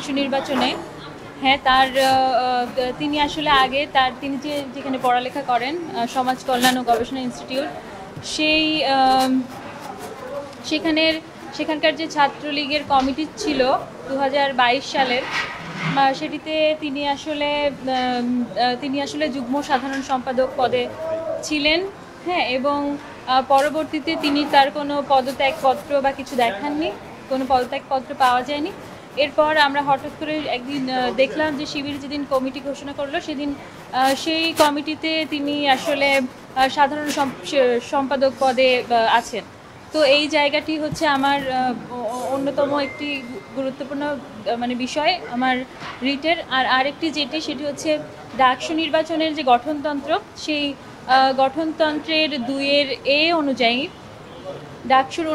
ডাকসু নির্বাচনে। হ্যাঁ, তিনি আসলে আগে তিনি যেখানে পড়ালেখা করেন সমাজ কল্যাণ ও গবেষণা ইনস্টিটিউট, সেখানকার যে ছাত্রলীগের কমিটি ছিল 2022 সালের, সেটিতে তিনি আসলে যুগ্ম সাধারণ সম্পাদক পদে ছিলেন। হ্যাঁ, এবং পরবর্তীতে তিনি তার কোনো পদত্যাগপত্র বা কিছু দেখাননি, কোনো পদত্যাগপত্র পাওয়া যায়নি। এরপর আমরা হঠাৎ করে একদিন দেখলাম যে শিবির যেদিন কমিটি ঘোষণা করলো, সেদিন সেই কমিটিতে তিনি আসলে সাধারণ সম্পাদক পদে আছেন। তো এই জায়গাটি হচ্ছে আমার অন্যতম একটি গুরুত্বপূর্ণ বিষয় আমার রিটের। আর আরেকটি সেটি হচ্ছে ডাকসু নির্বাচনের যে গঠনতন্ত্র, সেই গঠনতন্ত্রের 2 এ অনুযায়ী ডাকসুর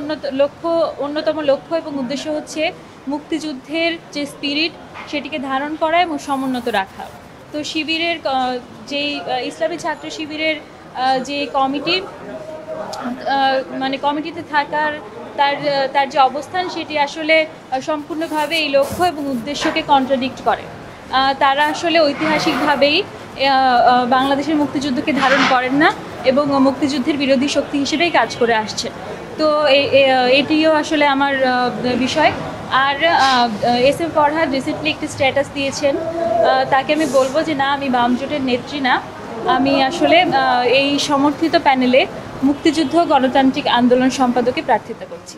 অন্যতম লক্ষ্য এবং উদ্দেশ্য হচ্ছে মুক্তিযুদ্ধের যে স্পিরিট, সেটিকে ধারণ করা এবং সমুন্নত রাখা। তো শিবিরের যেই ইসলামী ছাত্র শিবিরের যে কমিটি, কমিটিতে থাকার তার যে অবস্থান, সেটি আসলে সম্পূর্ণভাবে এই লক্ষ্য এবং উদ্দেশ্যকে কন্ট্রাডিক্ট করে। তারা আসলে ঐতিহাসিকভাবেই বাংলাদেশের মুক্তিযুদ্ধকে ধারণ করেন না এবং মুক্তিযুদ্ধের বিরোধী শক্তি হিসেবেই কাজ করে আসছে। তো এটিও আসলে আমার বিষয়। আর এস.এম. ফরহাদ রিসেন্টলি একটি স্ট্যাটাস দিয়েছেন, তাকে আমি বলবো যে না, আমি বাম জোটের নেত্রী না, আমি আসলে এই সমর্থিত প্যানেলে মুক্তিযুদ্ধ গণতান্ত্রিক আন্দোলন সম্পাদকে প্রার্থিতা করছি।